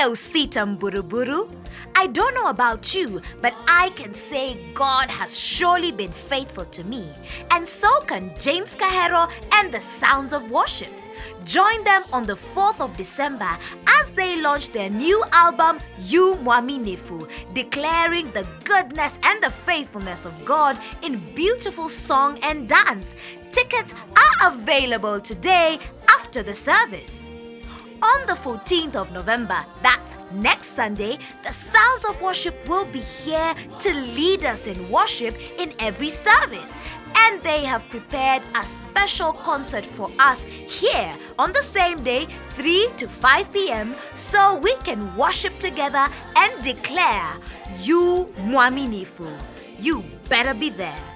Hello, Sitam Buruburu. I don't know about you, but I can say God has surely been faithful to me. And so can James Kahero and the Sounds of Worship. Join them on the 4th of December as they launch their new album, Yumuaminifu, declaring the goodness and the faithfulness of God in beautiful song and dance. Tickets are available today after the service. On the 14th of November, that's next Sunday, the Sounds of Worship will be here to lead us in worship in every service. And they have prepared a special concert for us here on the same day, 3 to 5 p.m. so we can worship together and declare, Yumuaminifu. You better be there.